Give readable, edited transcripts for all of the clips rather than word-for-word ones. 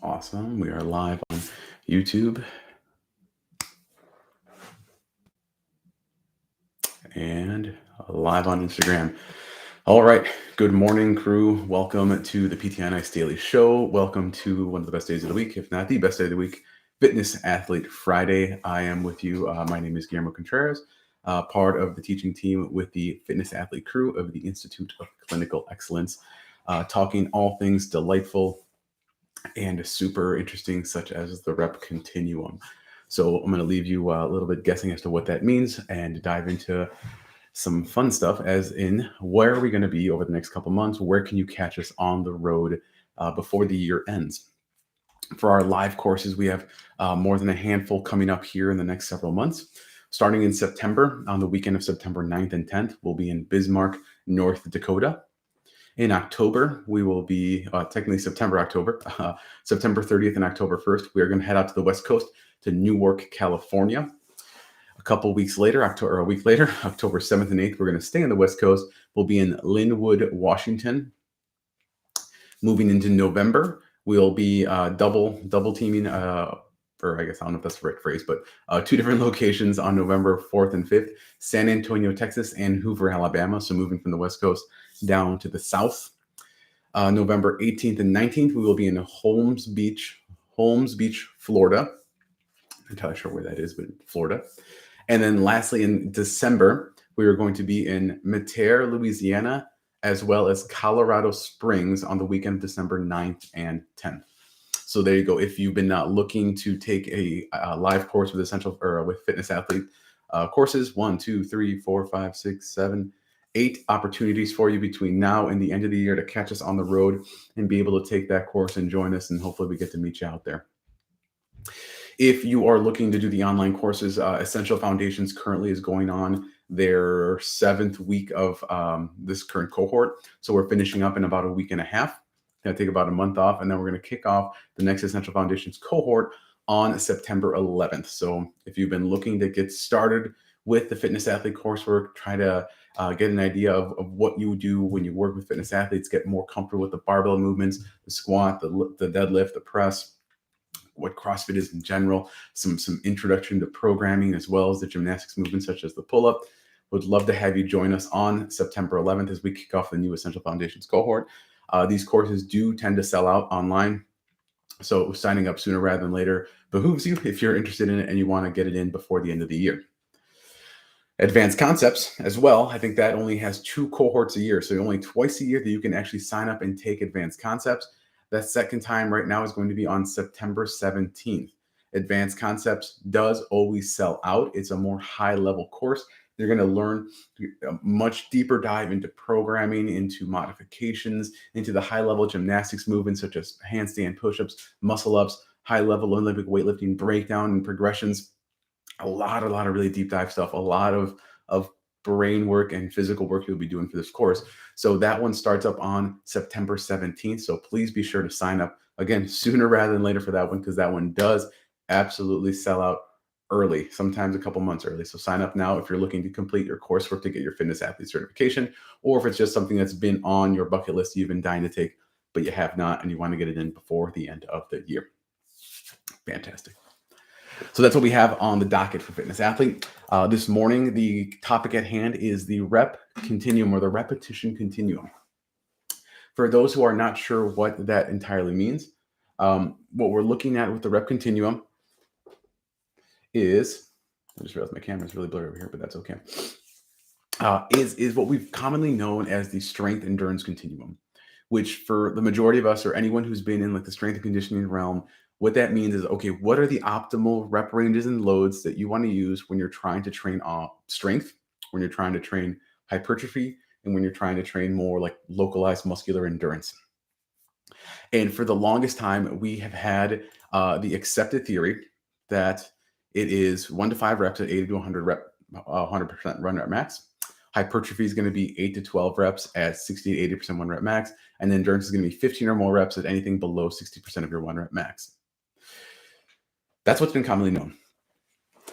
Awesome. We are live on YouTube and live on Instagram. All right. Good morning, crew. Welcome to the PTNI's Daily Show. Welcome to one of the best days of the week, if not the best day of the week, Fitness Athlete Friday. I am with you. My name is Guillermo Contreras, part of the teaching team with the Fitness Athlete crew of the Institute of Clinical Excellence, talking all things delightful and super interesting, such as the rep continuum. So I'm going to leave you a little bit guessing as to what that means and dive into some fun stuff, as in where are we going to be over the next couple months? Where can you catch us on the road before the year ends? For our live courses, we have more than a handful coming up here in the next several months. Starting in September, on the weekend of September 9th and 10th, we'll be in Bismarck, North Dakota. In October, we will be technically October, September 30th and October 1st. We are going to head out to the West Coast to Newark, California. A couple weeks later, a week later, October 7th and 8th, we're going to stay on the West Coast. We'll be in Linwood, Washington. Moving into November, we'll be double teaming, or I guess I don't know if that's the right phrase, but two different locations on November 4th and 5th, San Antonio, Texas, and Hoover, Alabama. So moving from the West Coast down to the south. November 18th and 19th, we will be in Holmes Beach, Florida. I'm not entirely sure where that is, but Florida. And then lastly, in December, we are going to be in Mater, Louisiana, as well as Colorado Springs on the weekend of December 9th and 10th. So there you go. If you've been looking to take a live course with Fitness Athlete courses, 1, 2, 3, 4, 5, 6, 7, 8 opportunities for you between now and the end of the year to catch us on the road and be able to take that course and join us, and hopefully we get to meet you out there. If you are looking to do the online courses, Essential Foundations currently is going on their 7th week of this current cohort. So we're finishing up in about a week and a half. Going to take about a month off, and then we're going to kick off the next Essential Foundations cohort on September 11th. So if you've been looking to get started with the Fitness Athlete coursework, try to get an idea of what you do when you work with fitness athletes, get more comfortable with the barbell movements, the squat, the deadlift, the press, what CrossFit is in general, some introduction to programming, as well as the gymnastics movements such as the pull-up. Would love to have you join us on September 11th as we kick off the new Essential Foundations cohort. These courses do tend to sell out online, so signing up sooner rather than later behooves you if you're interested in it and you want to get it in before the end of the year. Advanced Concepts as well. I think that only has 2 cohorts a year, so only twice a year that you can actually sign up and take Advanced Concepts. That second time right now is going to be on September 17th. Advanced Concepts does always sell out. It's a more high-level course. You're going to learn a much deeper dive into programming, into modifications, into the high-level gymnastics movements such as handstand push-ups, muscle-ups, high-level Olympic weightlifting breakdown and progressions. A lot of really deep dive stuff, a lot of brain work and physical work you'll be doing for this course. So that one starts up on September 17th. So please be sure to sign up again sooner rather than later for that one, because that one does absolutely sell out early, sometimes a couple months early. So sign up now if you're looking to complete your coursework to get your fitness athlete certification, or if it's just something that's been on your bucket list you've been dying to take, but you have not, and you want to get it in before the end of the year. Fantastic. So that's what we have on the docket for Fitness Athlete. This morning, the topic at hand is the rep continuum, or the repetition continuum. For those who are not sure what that entirely means, what we're looking at with the rep continuum is, I just realized my camera is really blurry over here, but that's okay, is what we've commonly known as the strength endurance continuum, which for the majority of us, or anyone who's been in like the strength and conditioning realm, what that means is, okay, what are the optimal rep ranges and loads that you want to use when you're trying to train strength, when you're trying to train hypertrophy, and when you're trying to train more like localized muscular endurance. And for the longest time, we have had the accepted theory that it is 1 to 5 reps at 80 to 100% run rep max. Hypertrophy is going to be 8 to 12 reps at 60 to 80% 1 rep max. And endurance is going to be 15 or more reps at anything below 60% of your 1 rep max. That's what's been commonly known.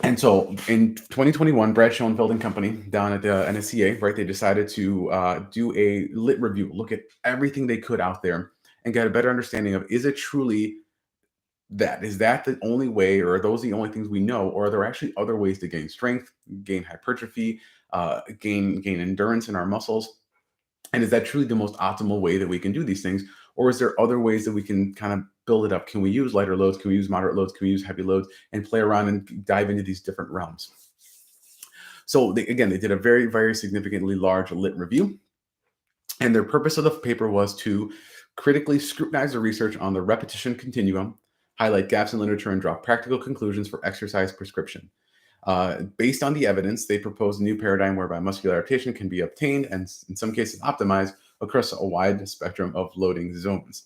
And so in 2021, Brad Schoenfeld and company down at the NSCA, right, they decided to do a lit review, look at everything they could out there and get a better understanding of, is it truly that? Is that the only way, or are those the only things we know, or are there actually other ways to gain strength, gain hypertrophy, gain endurance in our muscles? And is that truly the most optimal way that we can do these things? Or is there other ways that we can kind of build it up? Can we use lighter loads? Can we use moderate loads? Can we use heavy loads and play around and dive into these different realms? So again, they did a very, very significantly large lit review. And their purpose of the paper was to critically scrutinize the research on the repetition continuum, highlight gaps in literature, and draw practical conclusions for exercise prescription. Based on the evidence, they proposed a new paradigm whereby muscular adaptation can be obtained and, in some cases, optimized across a wide spectrum of loading zones.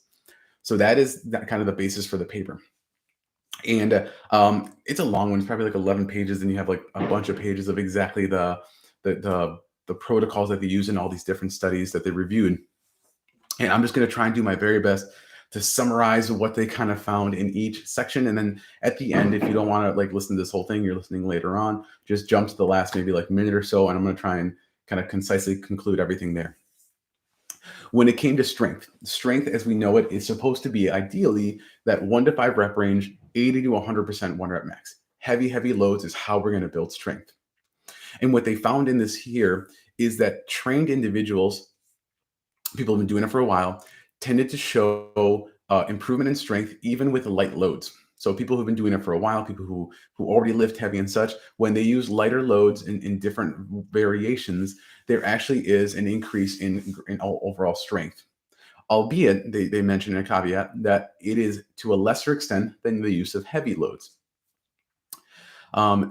So that is that kind of the basis for the paper. And it's a long one. It's probably like 11 pages, and you have like a bunch of pages of exactly the protocols that they use in all these different studies that they reviewed. And I'm just going to try and do my very best to summarize what they kind of found in each section. And then at the end, if you don't want to like listen to this whole thing, you're listening later on, just jump to the last maybe like minute or so, and I'm going to try and kind of concisely conclude everything there. When it came to strength as we know it is supposed to be ideally that 1 to 5 rep range, 80 to 100% 1 rep max. Heavy loads is how we're going to build strength. And what they found in this here is that trained individuals, people who've been doing it for a while, tended to show improvement in strength even with light loads. So people who've been doing it for a while, people who already lift heavy and such, when they use lighter loads in different variations, there actually is an increase in overall strength. Albeit, they mention in a caveat that it is to a lesser extent than the use of heavy loads.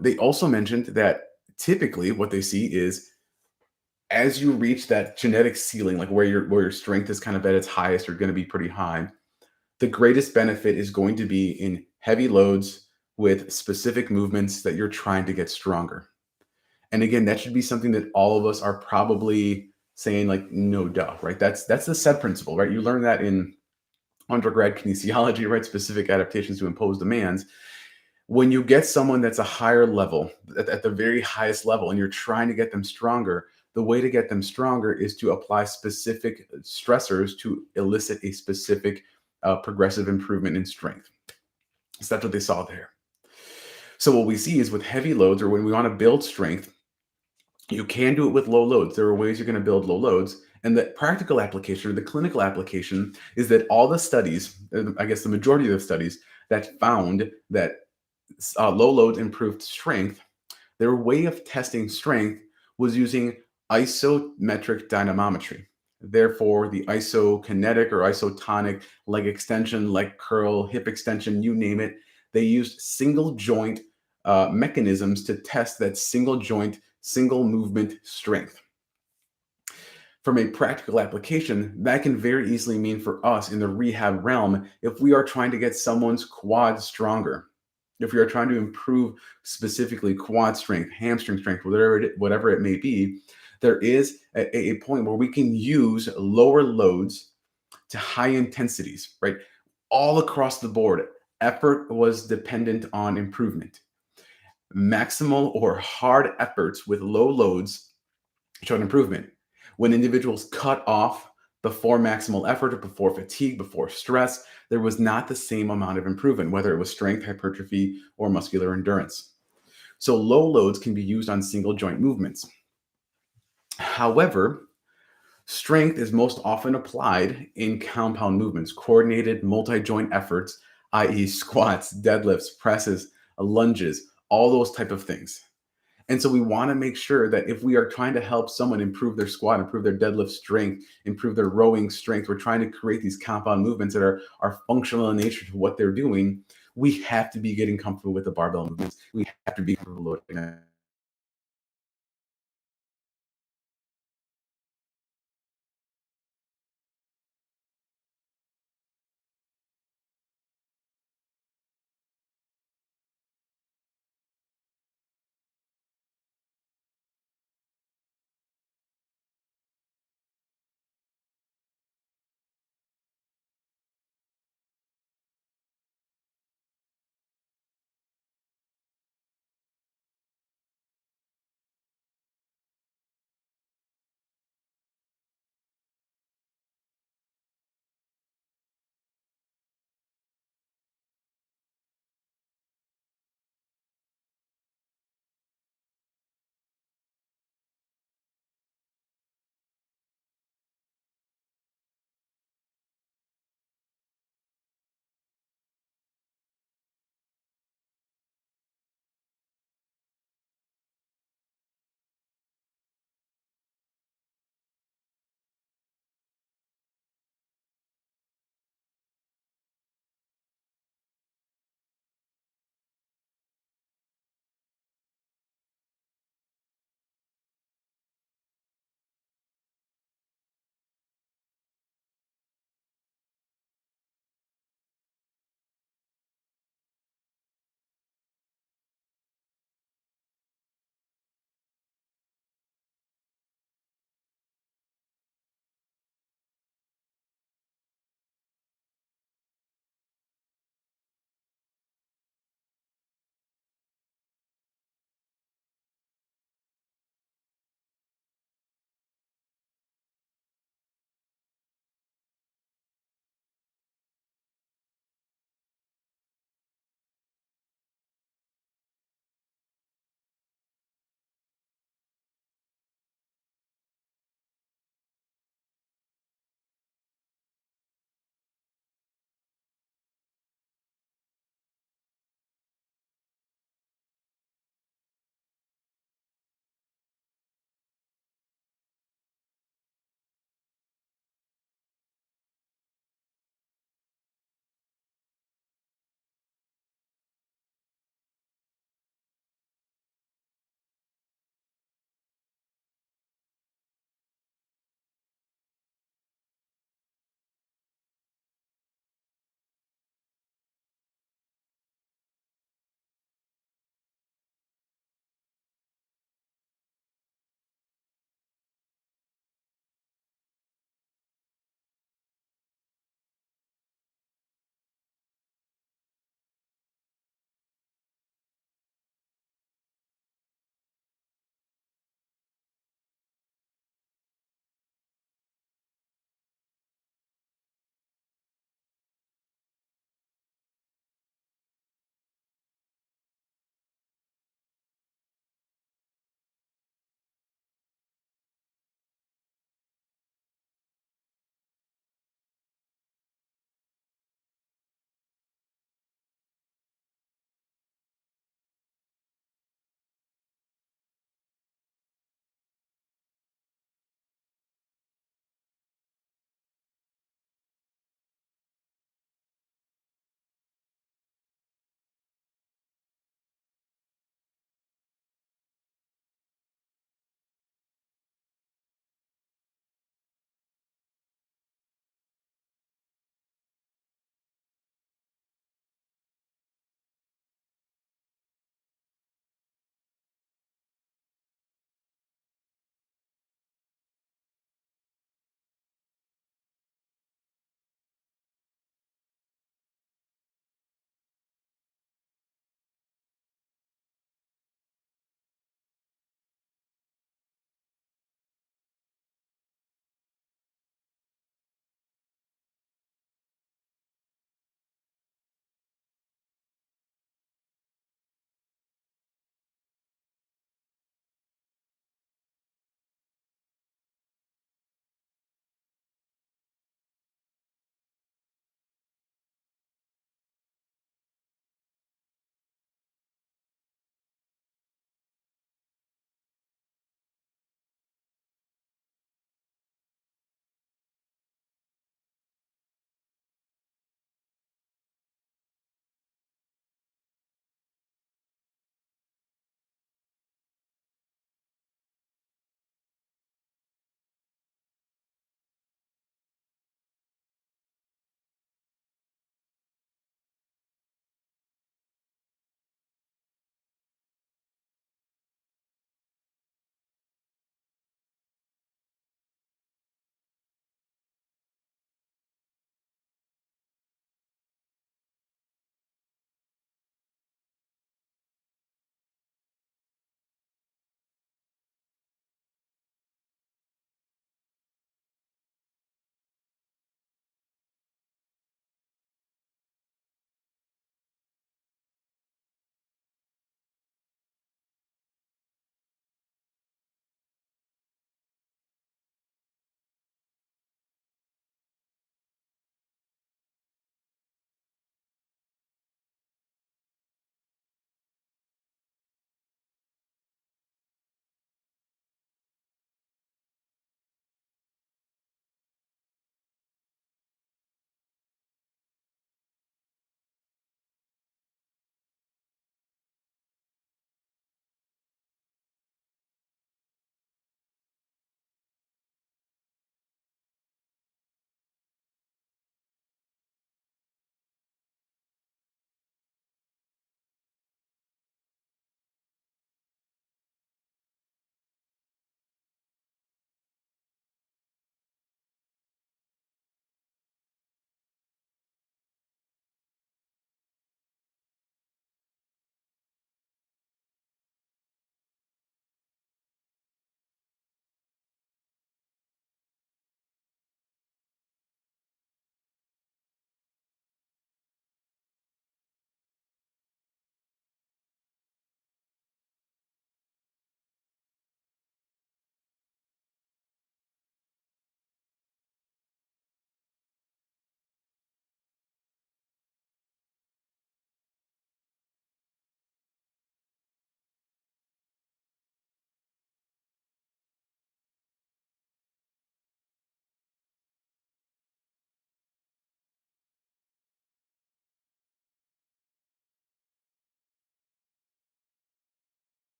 They also mentioned that typically what they see is as you reach that genetic ceiling, like where your strength is kind of at its highest, or going to be pretty high, the greatest benefit is going to be in heavy loads with specific movements that you're trying to get stronger. And again, that should be something that all of us are probably saying like, no duh, right? That's the SED principle, right? You learn that in undergrad kinesiology, right? Specific adaptations to impose demands. When you get someone that's a higher level, at the very highest level, and you're trying to get them stronger, the way to get them stronger is to apply specific stressors to elicit a specific progressive improvement in strength. So that's what they saw there. So what we see is with heavy loads, or when we want to build strength, you can do it with low loads. There are ways you're going to build low loads. And the practical application, or the clinical application, is that all the studies, I guess the majority of the studies that found that low loads improved strength, their way of testing strength was using isometric dynamometry. Therefore, the isokinetic or isotonic leg extension, leg curl, hip extension, you name it, they used single joint mechanisms to test that single joint, single movement strength. From a practical application, that can very easily mean for us in the rehab realm, if we are trying to get someone's quad stronger, if we are trying to improve specifically quad strength, hamstring strength, whatever it may be, there is a point where we can use lower loads to high intensities, right? All across the board, effort was dependent on improvement. Maximal or hard efforts with low loads showed improvement. When individuals cut off before maximal effort, or before fatigue, before stress, there was not the same amount of improvement, whether it was strength, hypertrophy, or muscular endurance. So low loads can be used on single joint movements. However, strength is most often applied in compound movements, coordinated multi-joint efforts, i.e. squats, deadlifts, presses, lunges, all those type of things. And so we want to make sure that if we are trying to help someone improve their squat, improve their deadlift strength, improve their rowing strength, we're trying to create these compound movements that are functional in nature to what they're doing. We have to be getting comfortable with the barbell movements. We have to be comfortable loading